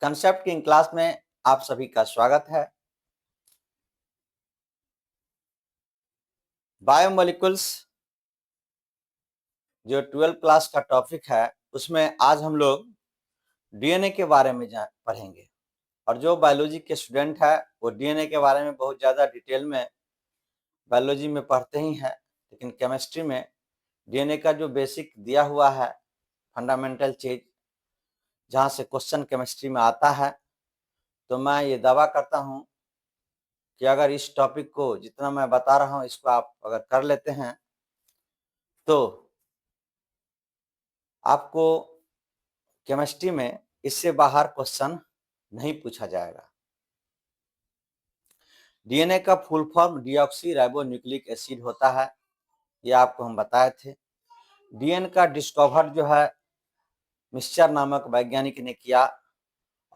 Concept की class में आप सभी का स्वागत है। बायोमोलिकुल्स जो 12 क्लास का टॉपिक है उसमें आज हम लोग डीएनए के बारे में पढ़ेंगे। और जो बायोलॉजी के स्टूडेंट है वो डीएनए के बारे में बहुत ज़्यादा डिटेल में बायोलॉजी में पढ़ते ही हैं, लेकिन केमिस्ट्री में डीएनए का जो बेसिक दिया हुआ है फंडामेंटल चीज जहाँ से क्वेश्चन केमिस्ट्री में आता है, तो मैं ये दावा करता हूँ कि अगर इस टॉपिक को जितना मैं बता रहा हूँ इसको आप अगर कर लेते हैं तो आपको केमिस्ट्री में इससे बाहर क्वेश्चन नहीं पूछा जाएगा। डीएनए का full form deoxy ribo nucleic acid होता है, ये आपको हम बताए थे। डीएनए का डिस्कवर जो है मिक्सचर नामक वैज्ञानिक ने किया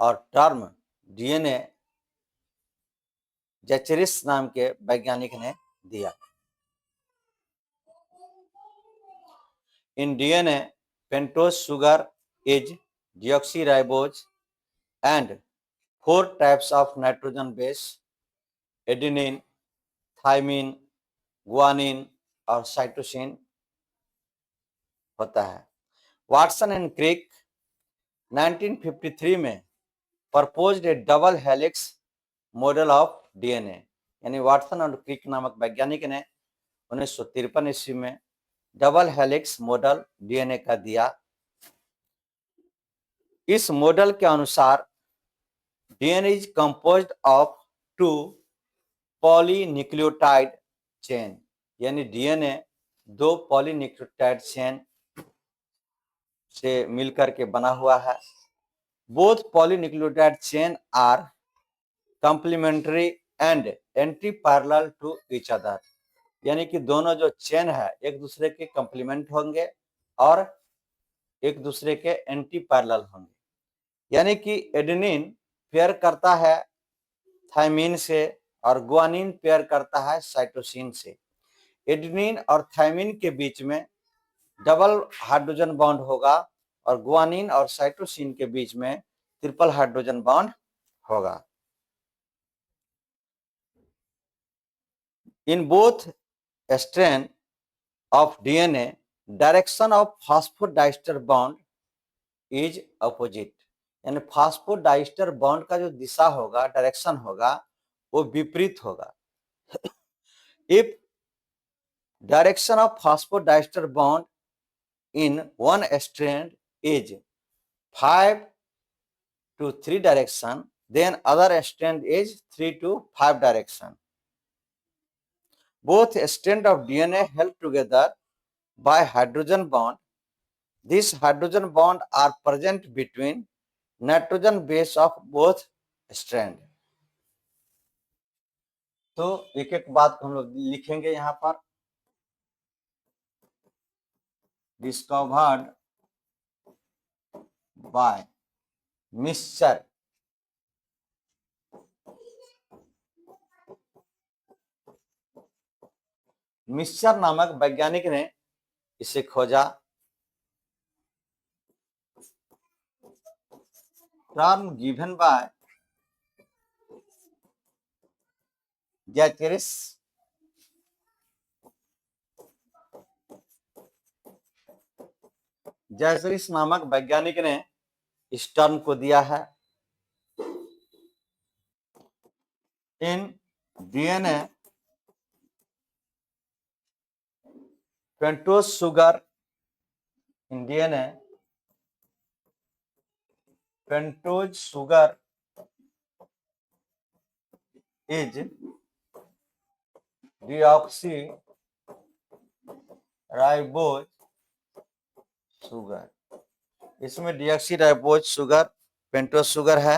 और टर्म डीएनए जेचेरिस नाम के वैज्ञानिक ने दिया। इन DNA pentose sugar is deoxyribose and 4 types of nitrogen base adenine, thymine, guanine और साइटोसिन होता है। वाटसन एंड क्रिक 1953 में proposed A double helix model of DNA, यानी वाटसन और क्रिक नामक वैज्ञानिक ने 1953 ईस्वी में डबल हेलिक्स मॉडल डीएनए का दिया। इस मॉडल के अनुसार DNA is composed of 2 polynucleotide chain, यानी डीएनए 2 पॉलीन्यूक्लियोटाइड चेन से मिलकर के बना हुआ है। Both polynucleotide chain are complementary and anti parallel to each other, यानी कि दोनों जो चेन है एक दूसरे के कंप्लीमेंट होंगे और एक दूसरे के एंटी पैरेलल होंगे। यानी कि एडेनिन पेयर करता है थाइमिन से और गुआनिन पेयर करता है साइटोसिन से। एडेनिन और थाइमिन के बीच में डबल हाइड्रोजन बॉन्ड होगा और गुआनिन और साइटोसिन के बीच में ट्रिपल हाइड्रोजन बॉन्ड होगा। In both strand of DNA direction of phosphodiester bond is opposite, यानी फॉस्फोडाइस्टर बॉन्ड का जो दिशा होगा डायरेक्शन होगा वो विपरीत होगा। If direction of phosphodiester bond in one strand is 5 to 3 direction, then other strand is 3 to 5 direction. Both strands of DNA held together by hydrogen bond. These hydrogen bond are present between nitrogen base of both strand. तो एक एक बात हम लोग लिखेंगे यहाँ पर। Discovered by mixture mixture नामक वैज्ञानिक ने इसे खोजा। Term given by Zacharias Zacharias नामक वैज्ञानिक ने इस टर्म को दिया है। In DNA pentose sugar in DNA pentose sugar is deoxyribose sugar, इसमें deoxyribose sugar pentose sugar है।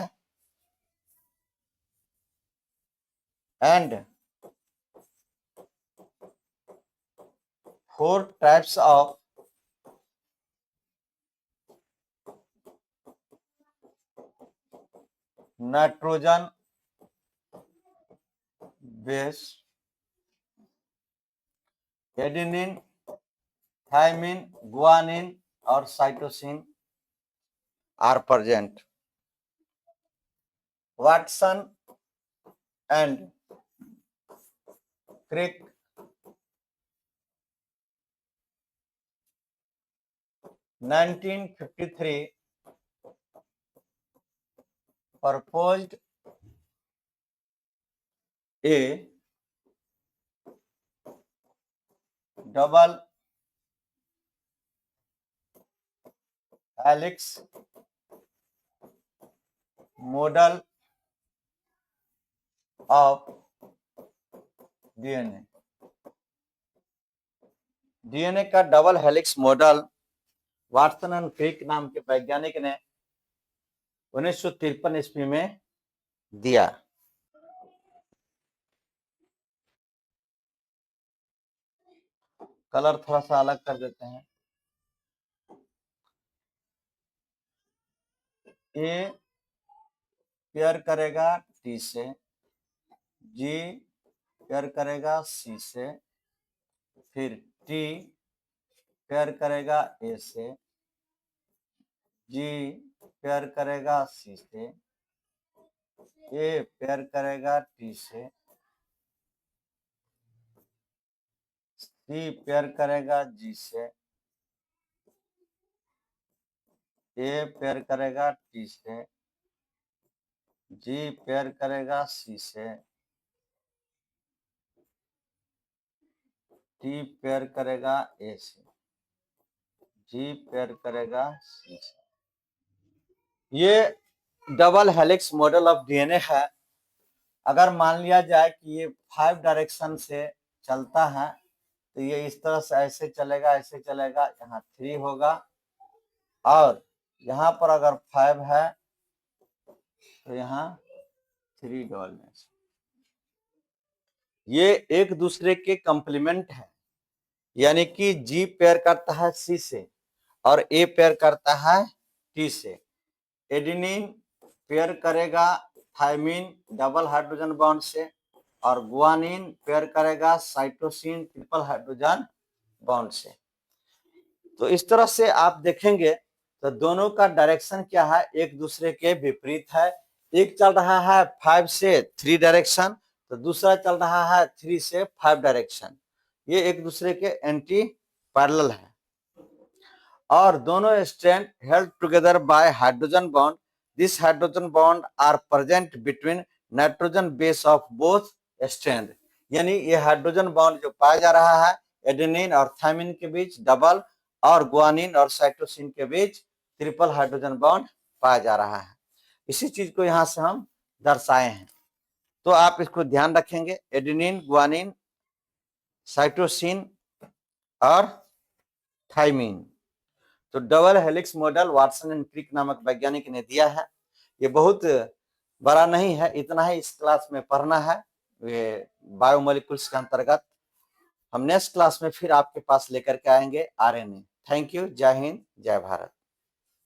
And 4 types of nitrogen base adenine, thymine, guanine और cytosine are present. Watson and Crick 1953 proposed a double helix model of DNA. DNA का double helix model Watson and Crick नाम के वैज्ञानिक ने 1953 ईस्वी में दिया। कलर थोड़ा सा अलग कर देते हैं। ए पेयर करेगा टी से, जी पेयर करेगा सी से, फिर टी पेयर करेगा ए से, जी पेयर करेगा सी से, ए पेयर करेगा टी से, सी पेयर करेगा जी से, ए पेयर करेगा टी से, जी पेयर करेगा सी से, टी पेयर करेगा ए से, जी पेयर करेगा सी से। ये double helix model of DNA है। अगर मान लिया जाए कि ये 5 डायरेक्शन से चलता है तो ये इस तरह से ऐसे चलेगा, ऐसे चलेगा, यहाँ 3 होगा, और यहाँ पर अगर 5 है तो यहाँ 3 डालने से ये एक दूसरे के कंप्लीमेंट है। यानी कि जी पेयर करता है सी से और ए पेयर करता है टी से। एडेनिन पेयर करेगा थायमिन डबल हाइड्रोजन बॉन्ड से, और गुआनिन पेयर करेगा साइटोसिन ट्रिपल हाइड्रोजन बॉन्ड से। तो इस तरह से आप देखेंगे तो दोनों का डायरेक्शन क्या है, एक दूसरे के विपरीत है। एक चल रहा है 5 से 3 डायरेक्शन, तो दूसरा चल रहा है 3 से 5 डायरेक्शन। ये एक दूसरे के एंटी पैरेलल है, और दोनों strand held together by hydrogen bond. This hydrogen bond are present between nitrogen base of both strand. यानी ये हाइड्रोजन बॉन्ड जो पाया जा रहा है एडेनिन और थायमिन के बीच डबल, और गुआनिन और साइटोसिन के बीच ट्रिपल हाइड्रोजन बॉन्ड पाया जा रहा है। इसी चीज को यहाँ से हम दर्शाए हैं, तो आप इसको ध्यान रखेंगे। एडेनिन, गुआनिन, साइटोसिन और थायमिन। तो double helix model Watson and Crick नामक वैज्ञानिक ने दिया है। ये बहुत बड़ा नहीं है, इतना ही इस क्लास में पढ़ना है ये बायोमोलिकुल्स के अंतर्गत। हम नेक्स्ट क्लास में फिर आपके पास लेकर के आएंगे आरएनए। Thank you. जय हिंद, जय भारत।